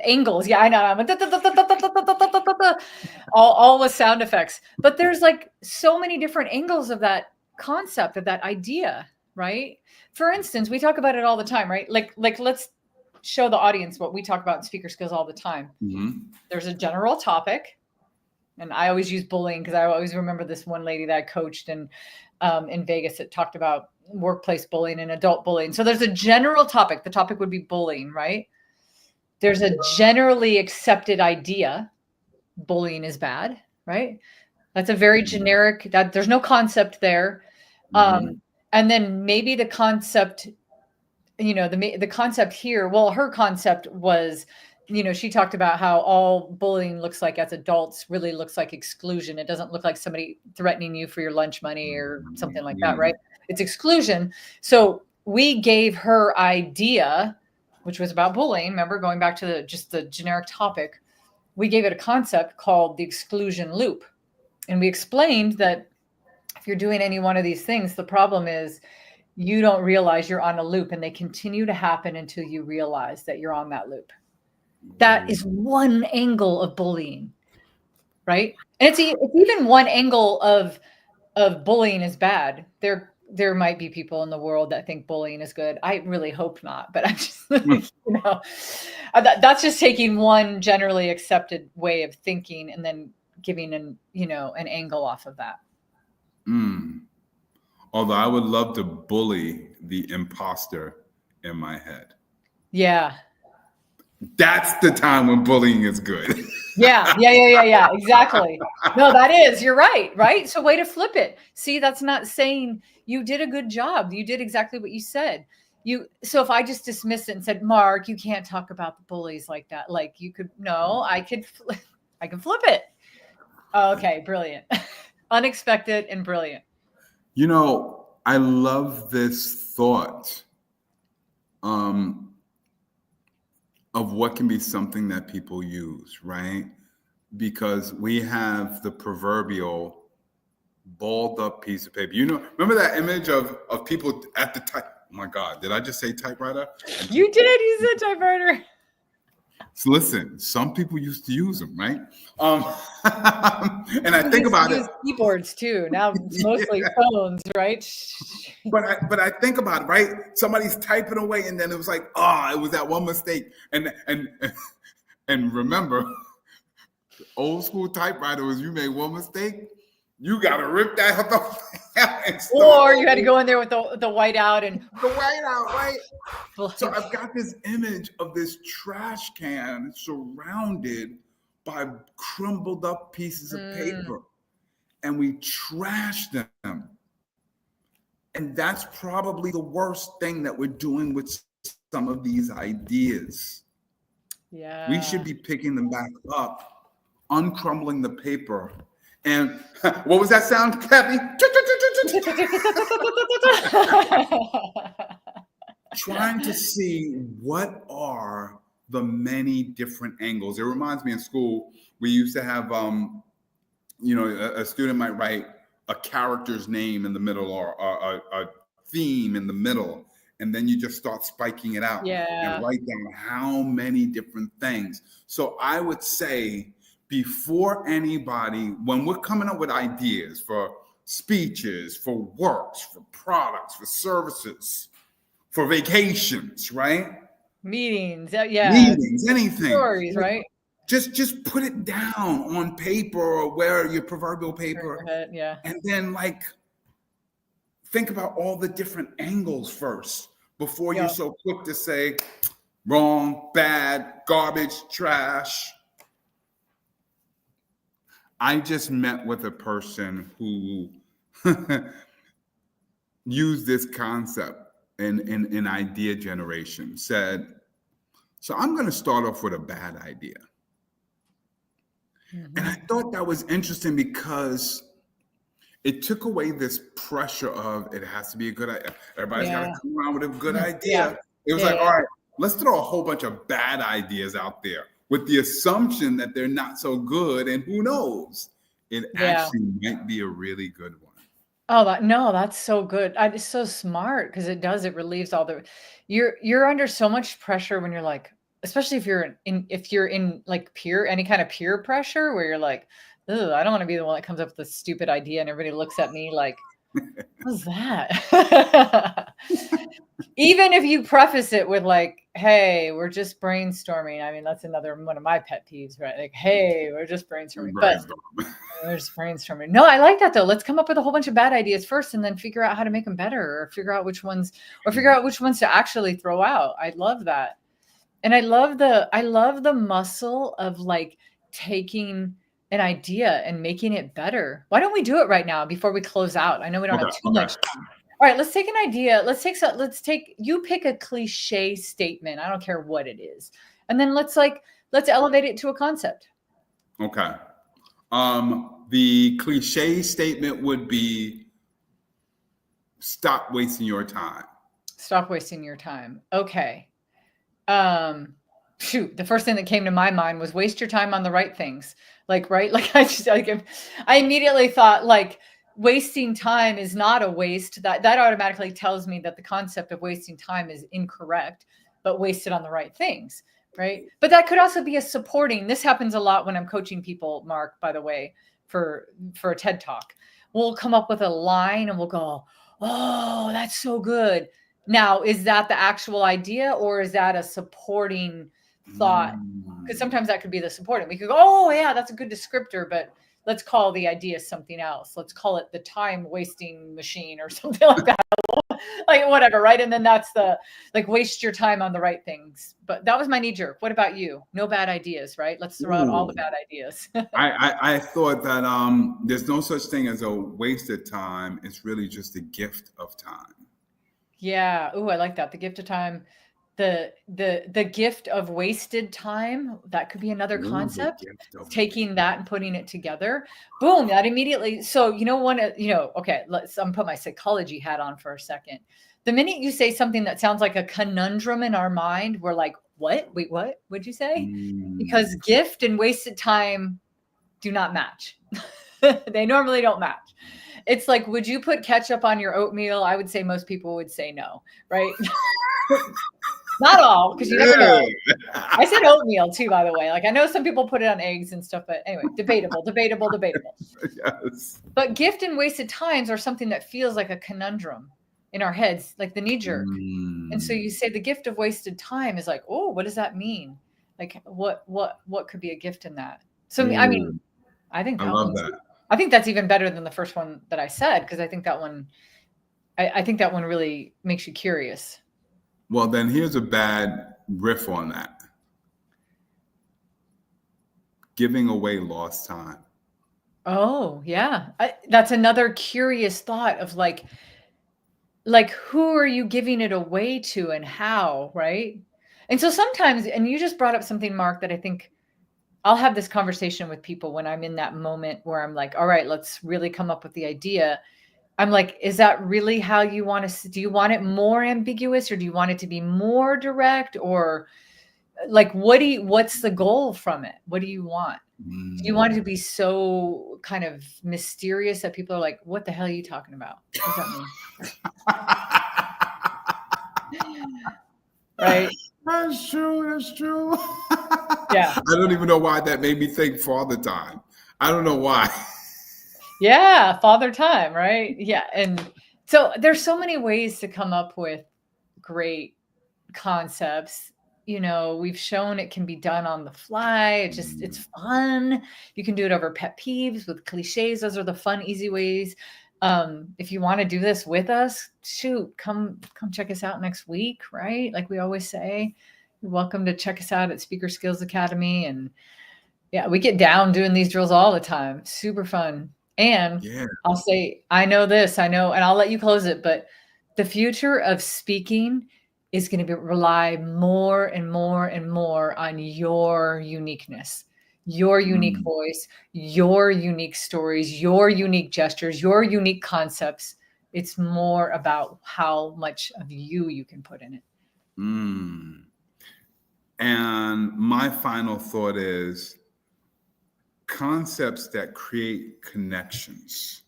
angles. Yeah, I know. All with sound effects. But there's like so many different angles of that concept, of that idea, right? For instance, we talk about it all the time, right? Like let's show the audience what we talk about in speaker skills all the time. Mm-hmm. There's a general topic. And I always use bullying because I always remember this one lady that I coached in Vegas that talked about workplace bullying and adult bullying. So there's a general topic. The topic would be bullying, right? There's a generally accepted idea. Bullying is bad, right? That's a very generic, that there's no concept there. Mm-hmm. And then maybe the concept, the concept here, well, her concept was, she talked about how all bullying looks like as adults really looks like exclusion. It doesn't look like somebody threatening you for your lunch money or something like that, right? It's exclusion. So we gave her idea, which was about bullying. Remember, going back to just the generic topic, we gave it a concept called the exclusion loop. And we explained that if you're doing any one of these things, the problem is you don't realize you're on a loop and they continue to happen until you realize that you're on that loop. That is one angle of bullying, right? And it's even one angle of bullying is bad. There might be people in the world that think bullying is good. I really hope not, but I'm just, that's just taking one generally accepted way of thinking and then giving an angle off of that. Although I would love to bully the imposter in my head. Yeah. That's the time when bullying is good. Yeah. Exactly. No, that is, you're right? So way to flip it. See, that's not saying you did a good job. You did exactly what you said. So if I just dismissed it and said, Mark, you can't talk about the bullies like that. Like I can flip it. Okay. Brilliant. Unexpected and brilliant. I love this thought of what can be something that people use, right? Because we have the proverbial balled up piece of paper. Remember that image of people at the type? Oh my God, did I just say typewriter? You did. You said typewriter. So listen, some people used to use them, right? And I think about it. Keyboards too. Now it's mostly phones, right? But I think about it, right? Somebody's typing away, and then it was like, it was that one mistake. And remember, old school typewriter was you made one mistake, you gotta rip that off. Or you had to go in there with the whiteout and the whiteout, right? So I've got this image of this trash can surrounded by crumbled up pieces of paper, and we trash them. And that's probably the worst thing that we're doing with some of these ideas. Yeah. We should be picking them back up, uncrumbling the paper. And what was that sound, Kathy? Trying to see what are the many different angles. It reminds me in school, we used to have, a student might write a character's name in the middle or a theme in the middle. And then you just start spiking it out and write down how many different things. So I would say, before anybody, when we're coming up with ideas for speeches, for works, for products, for services, for vacations, right? Meetings, Meetings, anything. stories, right? Just put it down on paper or where your proverbial paper, Yeah. and then like think about all the different angles first before you're so quick to say wrong, bad, garbage, trash. I just met with a person who used this concept in idea generation, said, so I'm going to start off with a bad idea. And I thought that was interesting because it took away this pressure of it has to be a good idea. Everybody's got to come around with a good idea. It was like, all right, let's throw a whole bunch of bad ideas out there with the assumption that they're not so good. And who knows? It actually might be a really good one. Oh, no, that's so good. It's so smart because it relieves all the, you're under so much pressure when you're like, especially if you're in like any kind of peer pressure where you're like, ugh, I don't want to be the one that comes up with a stupid idea and everybody looks at me like, what's that? Even if you preface it with like, hey, we're just brainstorming. I mean, that's another one of my pet peeves, right? Like, hey, we're just brainstorming. But we're just brainstorming. No, I like that though. Let's come up with a whole bunch of bad ideas first and then figure out how to make them better or figure out which ones to actually throw out. I love that. And I love the muscle of like taking an idea and making it better. Why don't we do it right now before we close out? I know we don't have too much time. All right, let's take an idea. You pick a cliche statement. I don't care what it is. And then let's elevate it to a concept. Okay. The cliche statement would be stop wasting your time. Stop wasting your time. Okay. Shoot, the first thing that came to my mind was waste your time on the right things. Like, right? Like I immediately thought like wasting time is not a waste. That automatically tells me that the concept of wasting time is incorrect, but wasted on the right things, right? But that could also be a supporting. This happens a lot when I'm coaching people, Mark, by the way, for a TED Talk. We'll come up with a line and we'll go, oh, that's so good. Now, is that the actual idea or is that a supporting thought? Because sometimes that could be the supporting. We could go, oh, yeah, that's a good descriptor, but let's call the idea something else. Let's call it the time wasting machine or something like that. Like whatever, right? And then that's the like waste your time on the right things. But that was my knee jerk. What about you? No bad ideas, right? Let's throw out all the bad ideas. I thought that there's no such thing as a wasted time. It's really just a gift of time. Yeah. Ooh, I like that. The gift of time. The gift of wasted time. That could be another concept. Taking that and putting it together. Boom. That immediately. So, okay, I'm put my psychology hat on for a second. The minute you say something that sounds like a conundrum in our mind, we're like, what? Wait, what? What'd you say? Because gift and wasted time do not match. They normally don't match. It's like, would you put ketchup on your oatmeal? I would say most people would say no, right? Not all, because you never know. I said oatmeal too, by the way. Like I know some people put it on eggs and stuff, but anyway, debatable. Yes. But gift and wasted times are something that feels like a conundrum in our heads, like the knee jerk. And so you say the gift of wasted time is like, oh, what does that mean? Like what could be a gift in that? So I mean, I think I love that. I think that's even better than the first one that I said, because I think that one really makes you curious. Well, then here's a bad riff on that. Giving away lost time. Oh, yeah. That's another curious thought of like, who are you giving it away to and how, right? And so sometimes, and you just brought up something, Mark, that I think I'll have this conversation with people when I'm in that moment where I'm like, all right, let's really come up with the idea. I'm like, is that really how you want to, do you want it more ambiguous or do you want it to be more direct, or like, what's the goal from it? What do you want? Do you want it to be so kind of mysterious that people are like, what the hell are you talking about? What does that mean? Right. That's true. That's true. Yeah. I don't even know why that made me think Father Time. I don't know why. Yeah. Father Time, right? Yeah. And so there's so many ways to come up with great concepts. We've shown it can be done on the fly. It's fun. You can do it over pet peeves with cliches. Those are the fun, easy ways. If you want to do this with us, shoot, come check us out next week, right? Like we always say, you're welcome to check us out at Speaker Skills Academy. And yeah, we get down doing these drills all the time. Super fun. And Yeah. I'll say, I know, and I'll let you close it, but the future of speaking is going to rely more and more and more on your uniqueness, your unique voice, your unique stories, your unique gestures, your unique concepts. It's more about how much of you can put in it. And my final thought is concepts that create connections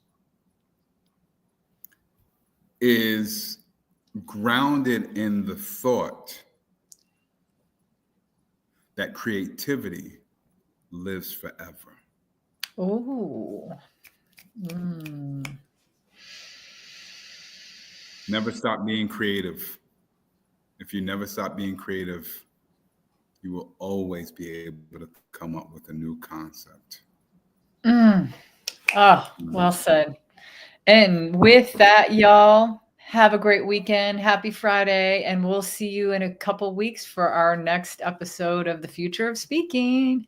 is grounded in the thought that creativity lives forever. Oh. Never stop being creative. If you never stop being creative, you will always be able to come up with a new concept. Well said. And with that, y'all, have a great weekend. Happy Friday. And we'll see you in a couple weeks for our next episode of The Future of Speaking.